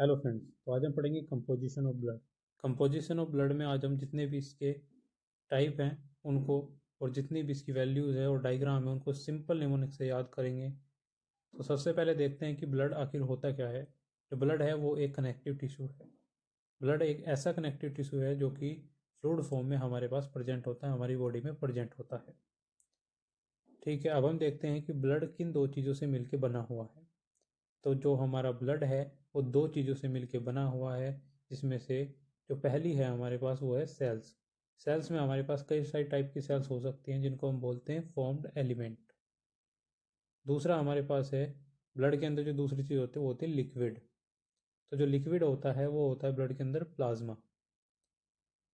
Hello friends, तो आज हम पढ़ेंगे composition of blood. Composition of blood में आज हम जितने भी इसके टाइप हैं उनको और जितनी भी इसकी वैल्यूज़ है और डायग्राम है उनको सिंपल निमोनिक से याद करेंगे। तो सबसे पहले देखते हैं कि ब्लड आखिर होता क्या है। जो ब्लड है वो एक कनेक्टिव टिश्यू है। ब्लड एक ऐसा कनेक्टिव टिश्यू है जो कि फ्लूइड फॉर्म में हमारे पास प्रेजेंट होता है, हमारी बॉडी में प्रेजेंट होता है। ठीक है, अब हम देखते हैं कि ब्लड किन दो चीज़ों से मिलकर बना हुआ है। तो जो हमारा ब्लड है वो दो चीज़ों से मिलके बना हुआ है, जिसमें से जो पहली है हमारे पास वो है सेल्स। सेल्स में हमारे पास कई सारी टाइप की सेल्स हो सकती हैं जिनको हम बोलते हैं फॉर्म्ड एलिमेंट। दूसरा हमारे पास है ब्लड के अंदर जो दूसरी चीज़ होती है वो होती है लिक्विड। तो जो लिक्विड होता है वो होता है ब्लड के अंदर प्लाज्मा।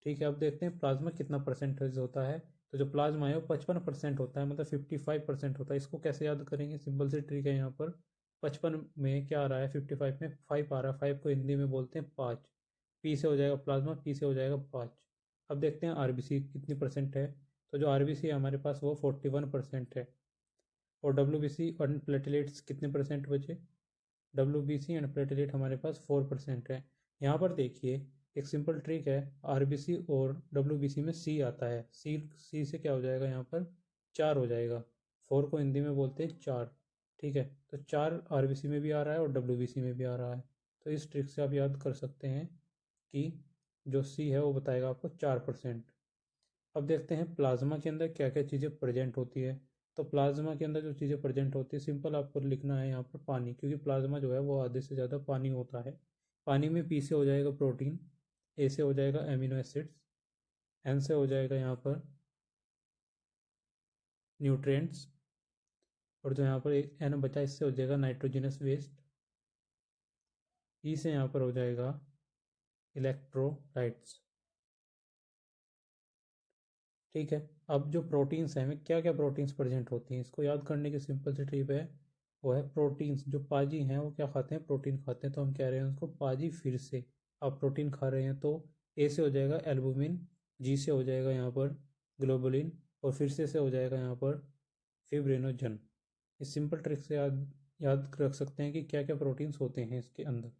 ठीक है, अब देखते हैं प्लाज्मा कितना परसेंटेज होता है। तो जो प्लाज्मा है वो 55% होता है, मतलब 55% होता है। इसको कैसे याद करेंगे? सिंपल सी ट्रिक है यहाँ पर। 55 में क्या आ रहा है, 55 में 5 आ रहा है। 5 को हिंदी में बोलते हैं 5। पी से हो जाएगा प्लाज्मा, पी से हो जाएगा 5। अब देखते हैं आरबीसी कितनी परसेंट है। तो जो आरबीसी है हमारे पास वो 41% है। और डब्ल्यूबीसी और प्लेटलेट्स कितने परसेंट बचे? डब्ल्यूबीसी एंड प्लेटलेट हमारे पास 4% है। यहाँ पर देखिए, एक सिंपल ट्रिक है। आरबीसी और डब्ल्यूबीसी में सी आता है। सी से क्या हो जाएगा यहाँ पर? 4 हो जाएगा। 4 को हिंदी में बोलते हैं 4। ठीक है, तो 4 आरबीसी में भी आ रहा है और डब्ल्यूबीसी में भी आ रहा है। तो इस ट्रिक से आप याद कर सकते हैं कि जो सी है वो बताएगा आपको 4%। अब देखते हैं प्लाज्मा के अंदर क्या क्या चीज़ें प्रेजेंट होती है। तो प्लाज्मा के अंदर जो चीज़ें प्रेजेंट होती है, सिंपल आपको लिखना है यहाँ पर पानी, क्योंकि प्लाज्मा जो है वो आधे से ज़्यादा पानी होता है। पानी में पी से हो जाएगा प्रोटीन, ए से हो जाएगा एमिनो एसिड्स, एन से हो जाएगा यहाँ पर न्यूट्रिएंट्स, और जो यहाँ पर एक एन बचा इससे हो जाएगा नाइट्रोजनस वेस्ट। ई से यहाँ पर हो जाएगा इलेक्ट्रोलाइट्स। ठीक है, अब जो प्रोटीन्स हैं, हमें क्या क्या प्रोटीन्स प्रेजेंट होती हैं, इसको याद करने की सिंपल सी ट्रिप है। वो है प्रोटीन्स। जो पाजी हैं वो क्या खाते हैं? प्रोटीन खाते हैं। तो हम कह रहे हैं उसको पाजी। फिर से आप प्रोटीन खा रहे हैं तो ए से हो जाएगा एल्बुमिन, जी से हो जाएगा यहाँ पर ग्लोबुलिन, और फिर से हो जाएगा यहाँ पर फिब्रिनोजन। इस सिंपल ट्रिक से याद रख सकते हैं कि क्या क्या प्रोटीन्स होते हैं इसके अंदर।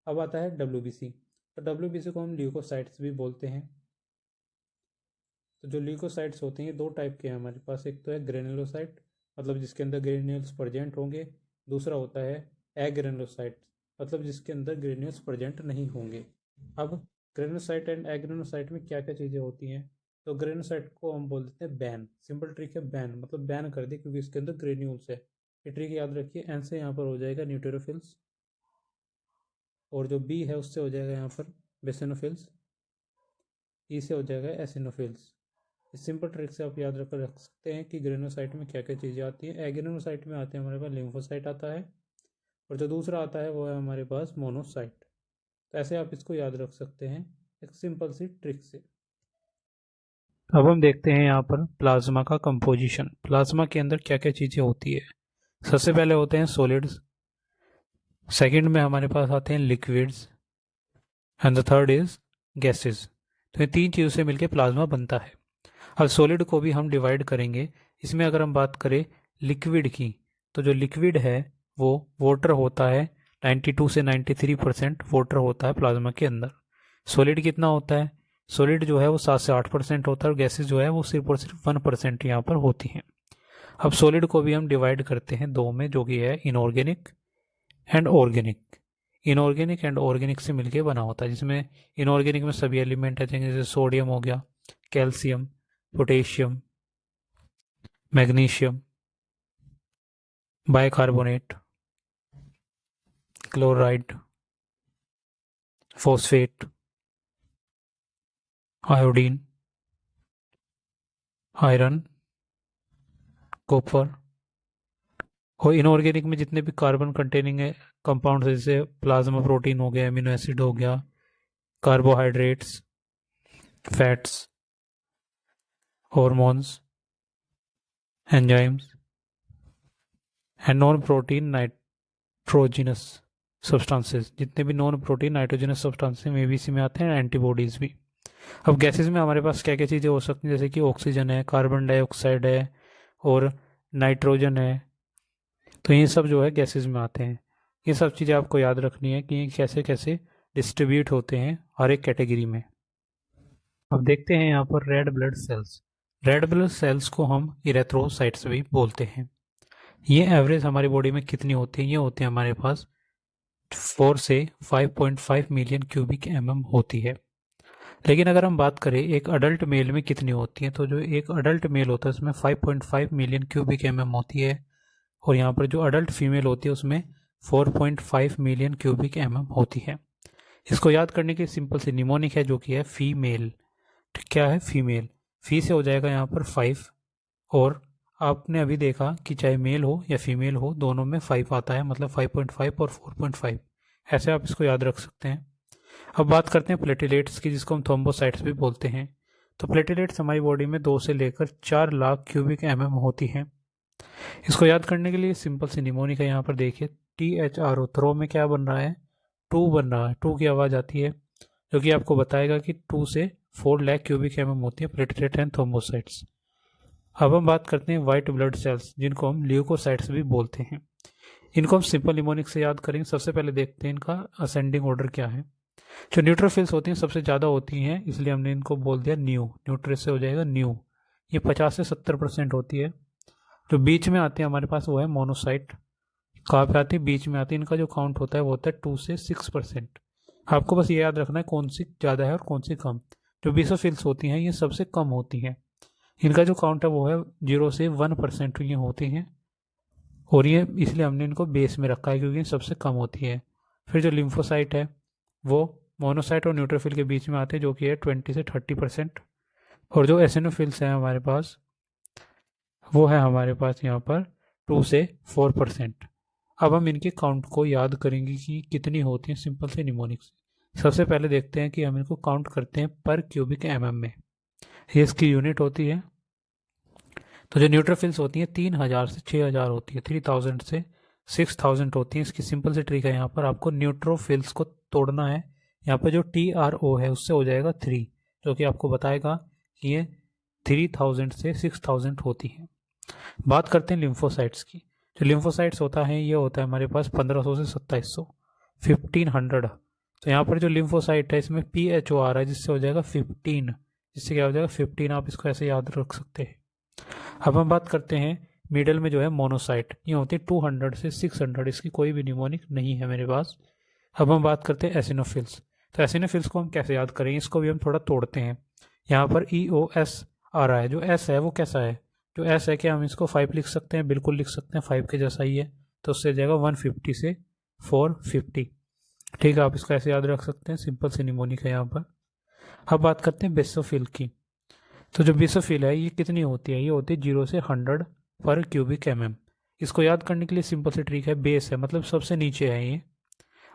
अब आता है डब्ल्यूबीसी। तो डब्ल्यूबीसी को हम ल्यूकोसाइट्स भी बोलते हैं। तो जो ल्यूकोसाइट्स होते हैं ये दो टाइप के हैं हमारे पास। एक तो है ग्रेनुलोसाइट, मतलब जिसके अंदर ग्रेन्यूल्स प्रेजेंट होंगे। दूसरा होता है एग्रेनुलोसाइट, मतलब जिसके अंदर ग्रेन्यूल्स प्रेजेंट नहीं होंगे। अब ग्रेनुलोसाइट एंड एग्रेनुलोसाइट में क्या क्या चीज़ें होती हैं? तो ग्रेनुलोसाइट को हम बोल देते हैं बैन। सिंपल ट्रिक है, बैन मतलब बैन कर दे, क्योंकि इसके अंदर ग्रेन्यूल्स है। ये ट्रिक याद रखिए। एन से यहाँ पर हो जाएगा न्यूट्रोफिल्स, और जो बी है उससे हो जाएगा यहाँ पर बेसिनोफिल्स, ई से हो जाएगा एसिनोफिल्स। इस सिंपल ट्रिक से आप याद रख सकते हैं कि ग्रेनोसाइट में क्या क्या चीज़ें आती हैं। एग्रेनोसाइट में आते हैं हमारे पास लिम्फोसाइट आता है, और जो दूसरा आता है वो है हमारे पास मोनोसाइट। तो ऐसे आप इसको याद रख सकते हैं एक सिंपल सी ट्रिक से। अब हम देखते हैं यहाँ पर प्लाज्मा का कंपोजिशन। प्लाज्मा के अंदर क्या क्या चीज़ें होती है। सबसे पहले होते हैं सॉलिड्स, सेकंड में हमारे पास आते हैं liquids, and the third is gases. तो ये तीन चीज़ों से मिलकर प्लाज्मा बनता है। अब सॉलिड को भी हम डिवाइड करेंगे। इसमें अगर हम बात करें लिक्विड की, तो जो लिक्विड है वो वाटर होता है। 92 से 93% वाटर होता है प्लाज्मा के अंदर। सॉलिड कितना होता है? सॉलिड जो है वो 7 से 8% होता है, और गैसेस जो है वो सिर्फ और सिर्फ 1% यहाँ पर होती हैं। अब सॉलिड को भी हम डिवाइड करते हैं दो में, जो कि है inorganic and organic. Inorganic and organic से मिलकर बना होता है, जिसमें इनऑर्गेनिक में सभी एलिमेंट है, जैसे सोडियम हो गया, calcium, potassium, magnesium, bicarbonate, chloride, phosphate, iodine, iron, copper. और इनऑर्गेनिक में जितने भी कार्बन कंटेनिंग है कंपाउंड, जैसे प्लाज्मा प्रोटीन हो गया, एमिनो एसिड हो गया, carbohydrates, fats, hormones, enzymes, and non protein nitrogenous substances. जितने भी नॉन प्रोटीन नाइट्रोजिनस सब्सटेंसेस में भी इसी में आते हैं, एंटीबॉडीज भी। अब गैसेस में हमारे पास क्या क्या चीज़ें हो सकती हैं, जैसे कि ऑक्सीजन है, कार्बन डाइऑक्साइड है, और नाइट्रोजन है। तो ये सब जो है गैसेस में आते हैं। ये सब चीज़ें आपको याद रखनी है कि ये कैसे कैसे डिस्ट्रीब्यूट होते हैं हर एक कैटेगरी में। अब देखते हैं यहाँ पर red blood cells. Red blood cells को हम इरेथ्रोसाइट्स भी बोलते हैं। ये एवरेज हमारी बॉडी में कितनी होती है? ये होते हैं हमारे पास 4 से 5.5 मिलियन क्यूबिक एमएम होती है। लेकिन अगर हम बात करें एक अडल्ट मेल में कितनी होती है, तो जो एक अडल्ट मेल होता है उसमें 5.5 मिलियन क्यूबिक एमएम होती है, और यहाँ पर जो अडल्ट फीमेल होती है उसमें 4.5 मिलियन क्यूबिक एमएम होती है। इसको याद करने की सिंपल सी निमोनिक है जो कि है फीमेल। क्या है? फीमेल। फी से हो जाएगा यहाँ पर 5, और आपने अभी देखा कि चाहे मेल हो या फीमेल हो दोनों में 5 आता है, मतलब 5.5 और 4.5। ऐसे आप इसको याद रख सकते हैं। अब बात करते हैं प्लेटिलेट्स की, जिसको हम थ्रोम्बोसाइट्स भी बोलते हैं। तो प्लेटिलेट्स हमारी बॉडी में 2 से लेकर 4 लाख क्यूबिक एमएम होती हैं। इसको याद करने के लिए सिंपल सी निमोनिक है। यहाँ पर देखिए THRO, थ्रो में क्या बन रहा है? 2 बन रहा है। 2 की आवाज़ आती है, जो कि आपको बताएगा कि 2 से 4 लाख क्यूबिक एमएम होती है प्लेटलेट एंड थ्रोम्बोसाइट्स। अब हम बात करते हैं वाइट ब्लड सेल्स, जिनको हम ल्यूकोसाइट्स भी बोलते हैं। इनको हम सिंपल निमोनिक से याद करेंगे। सबसे पहले देखते हैं इनका असेंडिंग ऑर्डर क्या है। जो न्यूट्रोफिल्स होती हैं सबसे ज़्यादा होती हैं, इसलिए हमने इनको बोल दिया न्यू। न्यूट्रस से हो जाएगा न्यू। ये 50 से 70% होती है। जो बीच में आते हैं हमारे पास वो है मोनोसाइट। कहाँ पे आती है? बीच में आती है। इनका जो काउंट होता है वो होता है 2 से 6%। आपको बस ये याद रखना है कौन सी ज़्यादा है और कौन सी कम। जो बेसोफिल्स होती हैं ये सबसे कम होती हैं। इनका जो काउंट है वो है 0 से 1% ये होती हैं, और ये इसलिए हमने इनको बेस में रखा है क्योंकि ये सबसे कम होती है। फिर जो लिम्फोसाइट है वो मोनोसाइट और न्यूट्रोफिल के बीच में आते हैं, जो कि है 20 से 30%। और जो एसिनोफिल्स हैं हमारे पास, वो है हमारे पास यहाँ पर 2 से 4%। अब हम इनके काउंट को याद करेंगे कि कितनी होती हैं सिंपल से निमोनिक से। सबसे पहले देखते हैं कि हम इनको काउंट करते हैं पर क्यूबिक एमएम में। ये इसकी यूनिट होती है। तो जो न्यूट्रोफिल्स होती हैं 3000 से 6000 होती है, 3000 से 6000 होती हैं। इसकी सिंपल सी ट्रिक है, यहाँ पर आपको न्यूट्रोफिल्स को तोड़ना है। यहाँ पर जो TRO है उससे हो जाएगा 3, जो कि आपको बताएगा कि ये 3000 से 6000 होती हैं। बात करते हैं लिम्फोसाइट्स की। जो लिम्फोसाइट्स होता है ये होता है हमारे पास 1500 से 2700, 1500। तो यहाँ पर जो लिम्फोसाइट है इसमें PHO आ रहा है, जिससे हो जाएगा 15। जिससे क्या हो जाएगा 15। आप इसको ऐसे याद रख सकते हैं। अब हम बात करते हैं मिडल में जो है मोनोसाइट। ये होती है 200 से 600। इसकी कोई भी निमोनिक नहीं है मेरे पास। अब हम बात करते हैं एसिनोफिल्स। तो एसिनोफिल्स को हम कैसे याद करेंगे? इसको भी हम थोड़ा तोड़ते हैं। यहाँ पर EOS आ रहा है। जो S है वो कैसा है? जो S है, क्या हम इसको 5 लिख सकते हैं? बिल्कुल लिख सकते हैं, 5 के जैसा ही है। तो उससे जाएगा 150 से 450। ठीक है, आप इसको ऐसे याद रख सकते हैं। सिंपल सी निमोनिक है यहाँ पर। अब बात करते हैं बेसोफिल की। तो जो बेसोफिल है ये कितनी होती है? ये होती है 0 से 100 पर क्यूबिक एमएम। इसको याद करने के लिए सिंपल सी ट्रिक है, बेस है मतलब सबसे नीचे है ये,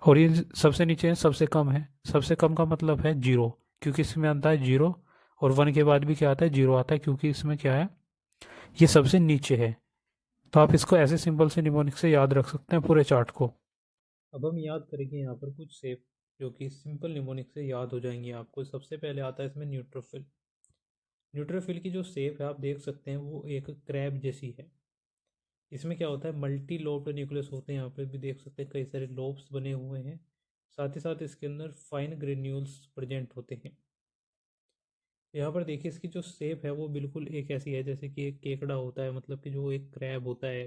और ये सबसे नीचे है, सबसे कम है। सबसे कम का मतलब है 0, क्योंकि इसमें आता है 0, और 1 के बाद भी क्या आता है? 0 आता है, क्योंकि इसमें क्या है? ये सबसे नीचे है। तो आप इसको ऐसे सिंपल से निमोनिक से याद रख सकते हैं पूरे चार्ट को। अब हम याद करेंगे यहाँ पर कुछ शेप जो कि सिंपल निमोनिक से याद हो जाएंगे आपको। सबसे पहले आता है इसमें न्यूट्रोफिल। न्यूट्रोफिल की जो शेप है आप देख सकते हैं वो एक क्रैब जैसी है। इसमें क्या होता है? मल्टी लोब्ड न्यूक्लियस होते हैं। यहाँ पे भी देख सकते हैं कई सारे लोब्स बने हुए हैं। साथ ही साथ इसके अंदर फाइन ग्रेन्यूल्स प्रेजेंट होते हैं। यहाँ पर देखिए इसकी जो शेप है वो बिल्कुल एक ऐसी है जैसे कि एक केकड़ा होता है, मतलब कि जो एक क्रैब होता है।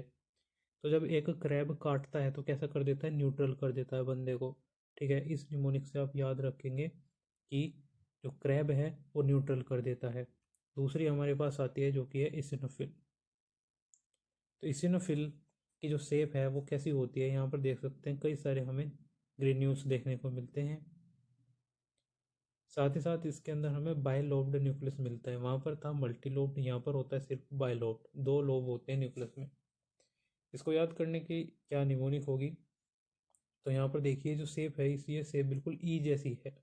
तो जब एक क्रैब काटता है तो कैसा कर देता है? न्यूट्रल कर देता है बंदे को। ठीक है, इस निमोनिक से आप याद रखेंगे कि जो क्रैब है वो न्यूट्रल कर देता है। दूसरी हमारे पास आती है जो कि है इसिनोफिल। तो इसिनोफिल की जो शेप है वो कैसी होती है? यहाँ पर देख सकते हैं कई सारे हमें ग्रेन्यूल्स देखने को मिलते हैं। साथ ही साथ इसके अंदर हमें बाइलोब्ड न्यूक्लियस मिलता है। वहाँ पर था मल्टी लोब्ड, यहाँ पर होता है सिर्फ बाइलोब्ड। 2 लोब होते हैं न्यूक्लियस में। इसको याद करने की क्या निमोनिक होगी? तो यहाँ पर देखिए जो शेप है इस ये शेप बिल्कुल ई जैसी है।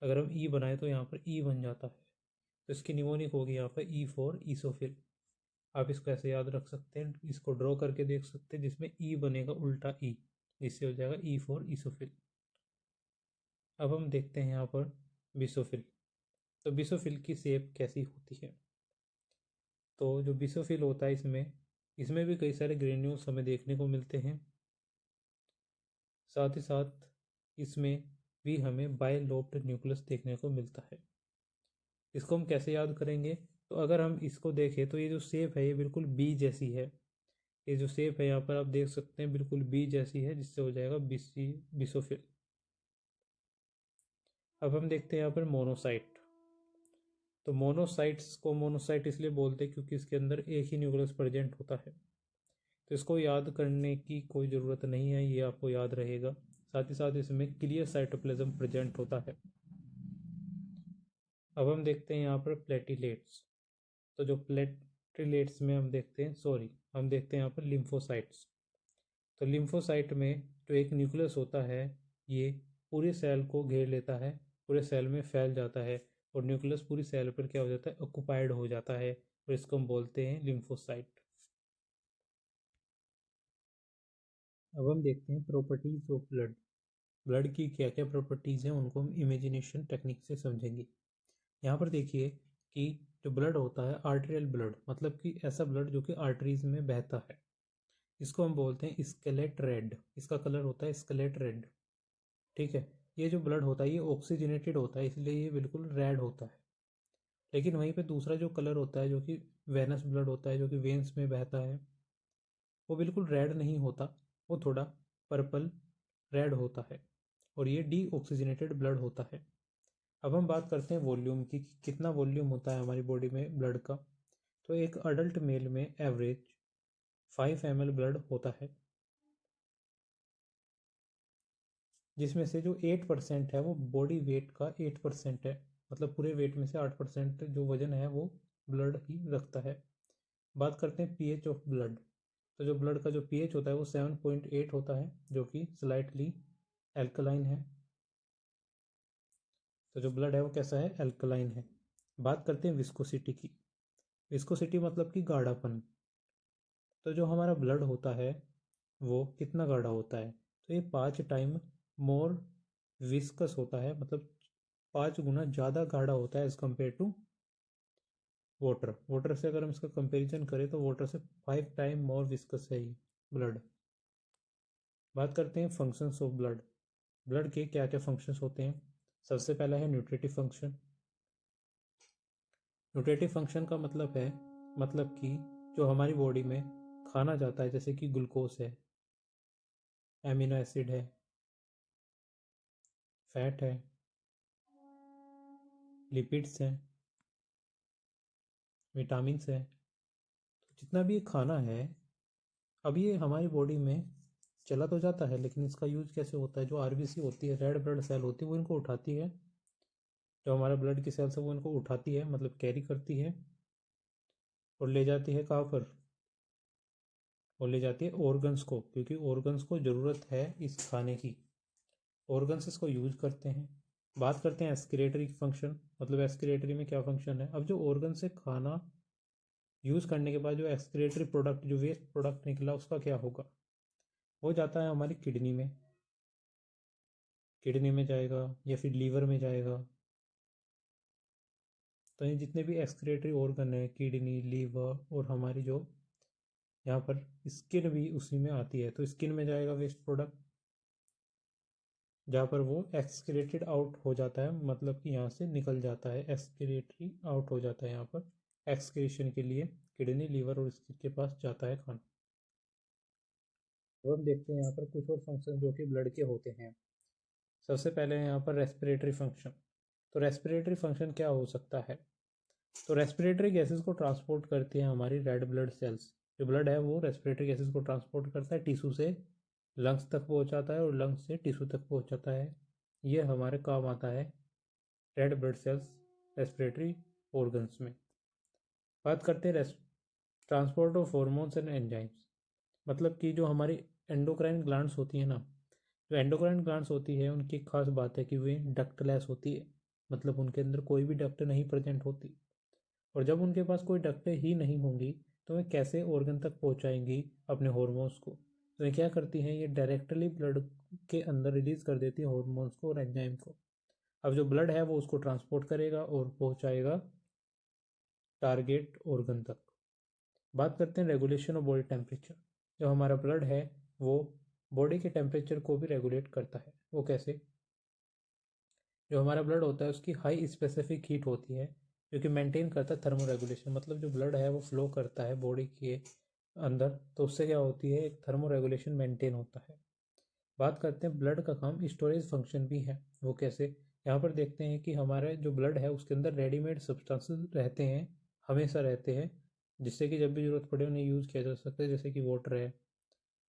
अगर हम ई बनाए तो यहाँ पर ई बन जाता है। तो इसकी निमोनिक होगी यहाँ पर ई फॉर ईसोफिल। आप इसको ऐसे याद रख सकते हैं, इसको ड्रॉ करके देख सकते हैं जिसमें ई बनेगा उल्टा ई, इससे हो जाएगा ई फॉर ईसोफिल। अब हम देखते हैं यहाँ पर बिसोफिल। तो बिसोफिल की शेप कैसी होती है? तो जो बिसोफिल होता है इसमें इसमें भी कई सारे ग्रेन्यूल्स हमें देखने को मिलते हैं। साथ ही साथ इसमें भी हमें बाइलोब्ड न्यूक्लियस देखने को मिलता है। इसको हम कैसे याद करेंगे? तो अगर हम इसको देखें तो ये जो शेप है ये बिल्कुल बी जैसी है। ये जो शेप है यहाँ पर आप देख सकते हैं बिल्कुल बी जैसी है, जिससे हो जाएगा बिसोफिल। अब हम देखते हैं यहाँ पर मोनोसाइट। तो मोनोसाइट्स को मोनोसाइट इसलिए बोलते हैं क्योंकि इसके अंदर एक ही न्यूक्लियस प्रेजेंट होता है। तो इसको याद करने की कोई ज़रूरत नहीं है, ये आपको याद रहेगा। साथ ही साथ इसमें क्लियर साइटोप्लाज्म प्रेजेंट होता है। अब हम देखते हैं यहाँ पर प्लेटिलेट्स। तो जो प्लेटिलेट्स में हम देखते हैं यहाँ पर लिम्फोसाइट्स। तो लिम्फोसाइट में जो एक न्यूक्लियस होता है ये पूरे सेल को घेर लेता है, पूरे सेल में फैल जाता है और न्यूक्लियस पूरी सेल पर क्या हो जाता है, ऑक्युपाइड हो जाता है, और इसको हम बोलते हैं लिम्फोसाइट। अब हम देखते हैं प्रॉपर्टीज ऑफ ब्लड। ब्लड की क्या क्या प्रॉपर्टीज़ हैं उनको हम इमेजिनेशन टेक्निक से समझेंगे। यहाँ पर देखिए कि जो ब्लड होता है आर्टेरियल ब्लड, मतलब कि ऐसा ब्लड जो कि आर्टरीज में बहता है, इसको हम बोलते हैं स्केलेट रेड। इसका कलर होता है स्केलेट रेड। ठीक है, ये जो ब्लड होता है ये ऑक्सीजनेटेड होता है, इसलिए ये बिल्कुल रेड होता है। लेकिन वहीं पे दूसरा जो कलर होता है जो कि वेनस ब्लड होता है, जो कि वेन्स में बहता है, वो बिल्कुल रेड नहीं होता, वो थोड़ा पर्पल रेड होता है, और ये डी ऑक्सीजनेटेड ब्लड होता है। अब हम बात करते हैं वॉल्यूम की, कि कितना वॉल्यूम होता है हमारी बॉडी में ब्लड का। तो एक अडल्ट मेल में एवरेज 5 ml ब्लड होता है, जिसमें से जो 8% है वो बॉडी वेट का 8% है। मतलब पूरे वेट में से 8% जो वजन है वो ब्लड ही रखता है। बात करते हैं पीएच ऑफ ब्लड। तो जो ब्लड का जो पीएच होता है वो 7.8 होता है, जो कि स्लाइटली एल्कलाइन है। तो जो ब्लड है वो कैसा है, एल्कलाइन है। बात करते हैं विस्कोसिटी की। विस्कोसिटी मतलब कि गाढ़ापन। तो जो हमारा ब्लड होता है वो कितना गाढ़ा होता है, तो ये 5 टाइम मोर विस्कस होता है, मतलब 5 गुना ज़्यादा गाढ़ा होता है as compare to water. Water से अगर हम इसका कंपेरिजन करें तो वाटर से 5 टाइम मोर विस्कस है ये ब्लड। बात करते हैं फंक्शंस ऑफ ब्लड। ब्लड के क्या क्या फंक्शंस होते हैं? सबसे पहला है न्यूट्रिटिव फंक्शन। न्यूट्रिटिव फंक्शन का मतलब है, मतलब कि जो हमारी बॉडी में खाना जाता है, जैसे कि ग्लूकोज है, एमिनो एसिड है, फैट है, लिपिड्स हैं, विटामिन्स है। तो जितना भी ये खाना है, अब ये हमारी बॉडी में चला तो जाता है, लेकिन इसका यूज कैसे होता है? जो आरबीसी होती है, रेड ब्लड सेल होती है, वो इनको उठाती है। जो हमारा ब्लड की सेल्स है वो इनको उठाती है, मतलब कैरी करती है, और ले जाती है कहाँ पर? और ले जाती है ऑर्गन्स को, क्योंकि ऑर्गन्स को ज़रूरत है इस खाने की। ऑर्गन्स इसको यूज करते हैं। बात करते हैं एक्सक्रीटरी फंक्शन। मतलब एक्सक्रीटरी में क्या फंक्शन है? अब जो ऑर्गन से खाना यूज़ करने के बाद जो एक्सक्रीटरी प्रोडक्ट, जो वेस्ट प्रोडक्ट निकला, उसका क्या होगा? वो जाता है हमारी किडनी में। किडनी में जाएगा या फिर लीवर में जाएगा। तो ये जितने भी एक्सक्रीटरी ऑर्गन है, किडनी, लीवर, और हमारी जो यहाँ पर स्किन भी उसी में आती है, तो स्किन में जाएगा वेस्ट प्रोडक्ट, जहाँ पर वो एक्सक्रीटेड आउट हो जाता है, मतलब कि यहाँ से निकल जाता है, एक्सक्रीटरी आउट हो जाता है यहाँ पर। एक्सक्रीशन के लिए किडनी, लीवर और स्किन के पास जाता है खाना। अब हम देखते हैं यहाँ पर कुछ और फंक्शन जो कि ब्लड के होते हैं। सबसे पहले है यहाँ पर रेस्पिरेटरी फंक्शन। तो रेस्पिरेटरी फंक्शन क्या हो सकता है? तो रेस्पिरेटरी गैसेस को ट्रांसपोर्ट करती हैं हमारी रेड ब्लड सेल्स। जो ब्लड है वो रेस्पिरेटरी गैसेस को ट्रांसपोर्ट करता है, टिश्यू से लंग्स तक पहुंचाता है और लंग्स से टिश्यू तक पहुंचाता है। ये हमारे काम आता है red blood cells respiratory organs में। बात करते हैं transport of hormones and enzymes. मतलब कि जो हमारी एंडोक्राइन ग्लैंड्स होती हैं ना, जो एंडोक्राइन ग्लैंड्स होती है उनकी एक खास बात है कि वे डक्टलेस होती है। मतलब उनके अंदर कोई भी डक्ट नहीं प्रेजेंट होती। और जब उनके पास कोई डक्टें ही नहीं होंगी तो वे कैसे ऑर्गन तक पहुंचाएंगी अपने हॉर्मोन्स को? तो ये क्या करती हैं, ये डायरेक्टली ब्लड के अंदर रिलीज कर देती है हॉर्मोन्स को और एंजाइम को। अब जो ब्लड है वो उसको ट्रांसपोर्ट करेगा और पहुंचाएगा टारगेट ऑर्गन तक। बात करते हैं रेगुलेशन ऑफ बॉडी टेम्परेचर। जो हमारा ब्लड है वो बॉडी के टेम्परेचर को भी रेगुलेट करता है। वो कैसे? जो हमारा ब्लड होता है उसकी हाई स्पेसिफिक हीट होती है जो कि मेंटेन करता है थर्मो रेगुलेशन, मतलब जो ब्लड है वो फ्लो करता है बॉडी के अंदर, तो उससे क्या होती है, एक थर्मो रेगुलेशन मेंटेन होता है। बात करते हैं ब्लड का काम स्टोरेज फंक्शन भी है। वो कैसे? यहाँ पर देखते हैं कि हमारे जो ब्लड है उसके अंदर रेडीमेड सब्सटेंसेस रहते हैं, हमेशा रहते हैं, जिससे कि जब भी ज़रूरत पड़े उन्हें यूज़ किया जा सकता है, जैसे कि वाटर है,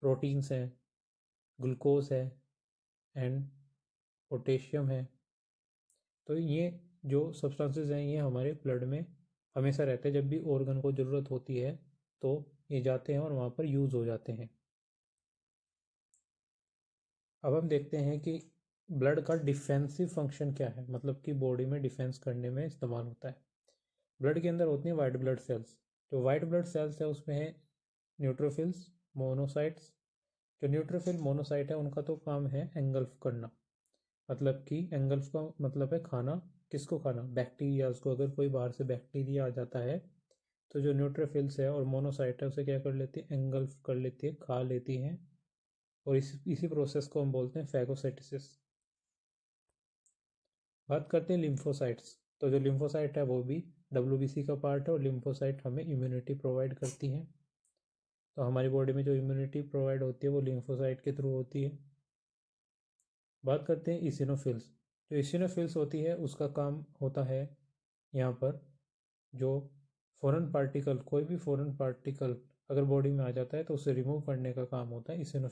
प्रोटीन्स हैं, ग्लूकोज है, एंड पोटेशियम है। तो ये जो सब्सटेंसेस हैं ये हमारे ब्लड में हमेशा रहते हैं, जब भी ऑर्गन को ज़रूरत होती है तो ये जाते हैं और वहाँ पर यूज़ हो जाते हैं। अब हम देखते हैं कि ब्लड का डिफेंसिव फंक्शन क्या है, मतलब कि बॉडी में डिफेंस करने में इस्तेमाल होता है। ब्लड के अंदर होती हैं वाइट ब्लड सेल्स। जो वाइट ब्लड सेल्स है उसमें है न्यूट्रोफिल्स, मोनोसाइट्स। जो न्यूट्रोफिल मोनोसाइट है उनका तो काम है एंगल्फ करना, मतलब कि एंगल्फ का मतलब है खाना। किसको खाना? बैक्टीरियाज को। अगर कोई बाहर से बैक्टीरिया आ जाता है तो जो न्यूट्रोफिल्स है और मोनोसाइट है उसे क्या कर लेती है, एंगल्फ कर लेती है, खा लेती हैं। और इसी प्रोसेस को हम बोलते हैं फैगोसाइटोसिस। बात करते हैं लिम्फोसाइट्स। तो जो लिम्फोसाइट है वो भी WBC का पार्ट है, और लिम्फोसाइट हमें इम्यूनिटी प्रोवाइड करती हैं। तो हमारी बॉडी में जो इम्यूनिटी प्रोवाइड होती है वो लिम्फोसाइट के थ्रू होती है। बात करते हैं इसिनोफिल्स। जो इसिनोफिल्स होती है उसका काम होता है यहाँ पर, जो फॉरेन पार्टिकल, कोई भी फॉरेन पार्टिकल अगर बॉडी में आ जाता है तो उसे रिमूव करने का काम होता है इसिनोफिल्स